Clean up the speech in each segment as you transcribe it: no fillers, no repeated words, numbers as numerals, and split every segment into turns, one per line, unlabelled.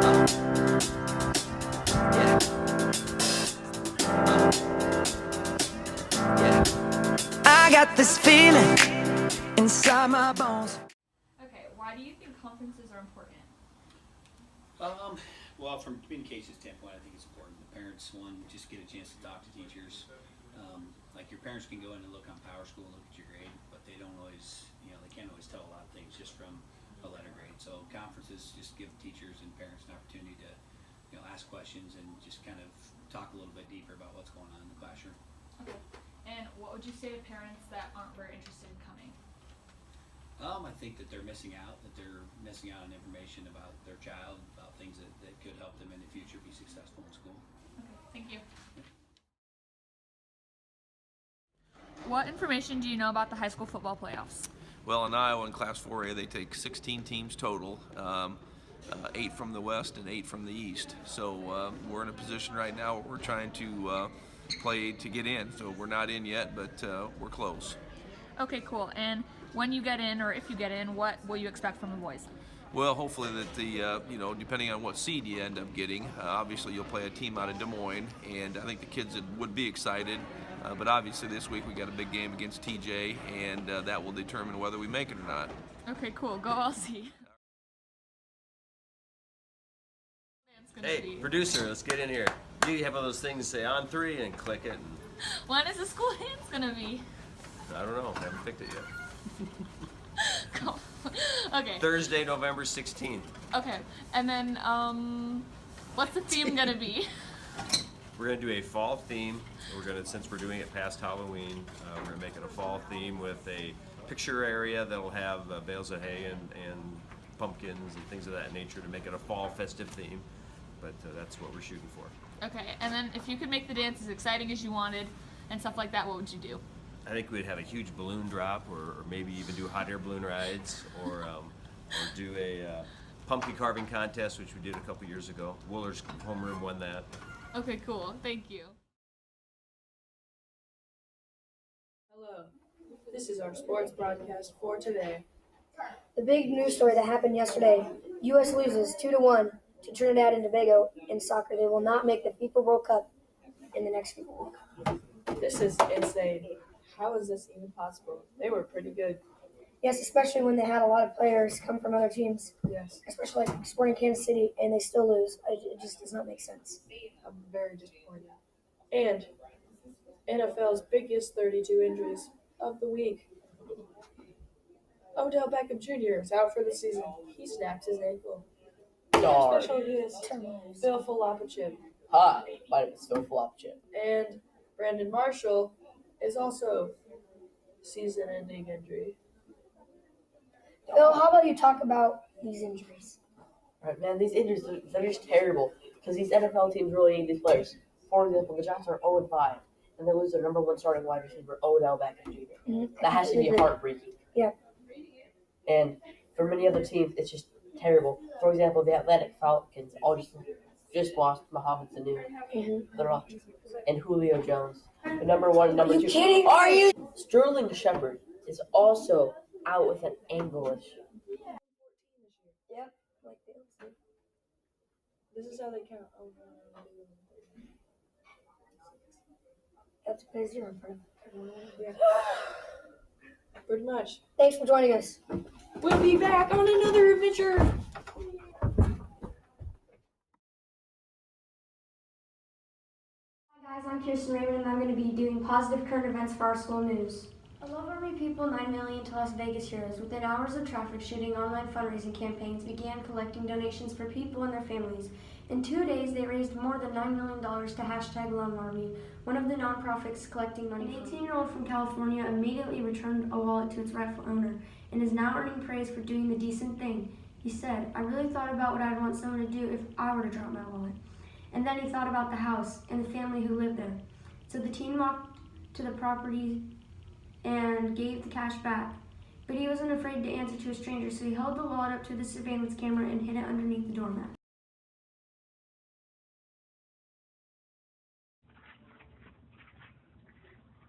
I got this feeling inside my bones.
Okay, why do you think conferences are important?
Well, from communication standpoint, I think it's important. The parents, one, just get a chance to talk to teachers. Like your parents can go in and look on Power School and look at your grade, but they don't always, they can't always tell a lot of things just from a letter grade. So conferences just give teachers and parents an opportunity to, ask questions and just kind of talk a little bit deeper about what's going on in the classroom.
Okay. And what would you say to parents that aren't very interested in coming?
I think that they're missing out, on information about their child, about things that could help them in the future be successful in school.
Okay, thank you. What information do you know about the high school football playoffs?
Well, in Iowa, in Class 4A, they take 16 teams total, 8 from the West and 8 from the East. So we're in a position right now where we're trying to play to get in. So we're not in yet, but we're close.
Okay, cool. And when you get in, or if you get in, what will you expect from the boys?
Well, hopefully that depending on what seed you end up getting, obviously you'll play a team out of Des Moines, and I think the kids would be excited. But obviously this week we got a big game against TJ, and that will determine whether we make it or not.
Okay, cool. Go LC.
Hey, producer, let's get in here. You have one of those things say on 3 and click it. And
When is the school dance gonna be?
I don't know. I haven't picked it yet.
Go. Okay.
Thursday, November 16th.
Okay. And then, what's the theme gonna be?
We're gonna do a fall theme. Since we're doing it past Halloween, we're gonna make it a fall theme with a picture area that'll have bales of hay and pumpkins and things of that nature to make it a fall festive theme. But that's what we're shooting for.
Okay. And then, if you could make the dance as exciting as you wanted and stuff like that, what would you do?
I think we'd have a huge balloon drop, or maybe even do hot air balloon rides, or do a pumpkin carving contest, which we did a couple years ago. Wooler's homeroom won that.
Okay, cool. Thank you.
Hello, this is our sports broadcast for today.
The big news story that happened yesterday, U.S. loses 2-1 to Trinidad and Tobago in soccer. They will not make the FIFA World Cup in the next FIFA World Cup.
This is insane. How is this even possible? They were pretty good.
Yes, especially when they had a lot of players come from other teams,
Yes,
especially like Sporting Kansas City, and they still lose. It just does not make sense.
I'm very disappointed. And NFL's biggest 32 injuries of the week. Odell Beckham Jr. is out for the season. He snapped his ankle.
Darn.
Special guest, Phil Falopachip.
Hi, my name is Phil Flopchip.
And Brandon Marshall is also season-ending injury.
Phil, how about you talk about these injuries?
Alright, man, these injuries, they're just terrible because these NFL teams really need these players. For example, the Giants are 0-5, and they lose their number one starting wide receiver, Odell Beckham Jr.
Mm-hmm.
That has to be heartbreaking.
Yeah.
And for many other teams, it's just terrible. For example, the Atlanta Falcons all just lost Mohamed Sanu.
Mm-hmm.
They're off. And Julio Jones. The number one and number
Are
two.
you kidding?
Are you? Sterling Shepard is also out with an ankle issue.
Yep. Like this.
This is how they count.
That's a 0 in front of
Yeah. Pretty much.
Thanks for joining us.
We'll be back on another adventure.
Hi guys, I'm Kirsten Raymond and I'm going to be doing positive current events for our school news. A Love Army People 9 Million to Las Vegas Heroes, within hours of traffic shooting, online fundraising campaigns began collecting donations for people and their families. In 2 days, they raised more than $9 million to hashtag Love Army, one of the nonprofits collecting money. An 18-year-old from California immediately returned a wallet to its rightful owner and is now earning praise for doing the decent thing. He said, "I really thought about what I'd want someone to do if I were to drop my wallet." And then he thought about the house and the family who lived there. So the teen walked to the property and gave the cash back. But he wasn't afraid to answer to a stranger, so he held the wallet up to the surveillance camera and hid it underneath the doormat.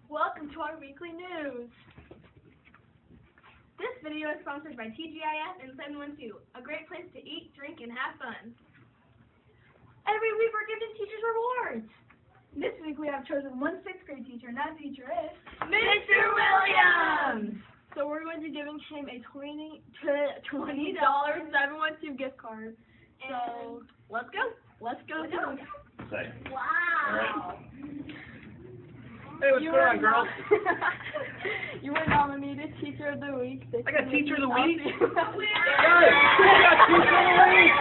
Welcome to our weekly news. This video is sponsored by TGIF and 712, a great place to eat, drink, and have fun. every week we're giving teachers rewards. This week we have chosen one 6th grade teacher, and that teacher is Mr. Williams. So we're going to be giving him a $20 712 gift card. So let's go. Let's go.
Say.
Wow.
Hey, what's going on, girls?
You were nominated Teacher of the Week.
I got Teacher of the Week?
LCMS.
Guys, I got Teacher of the Week!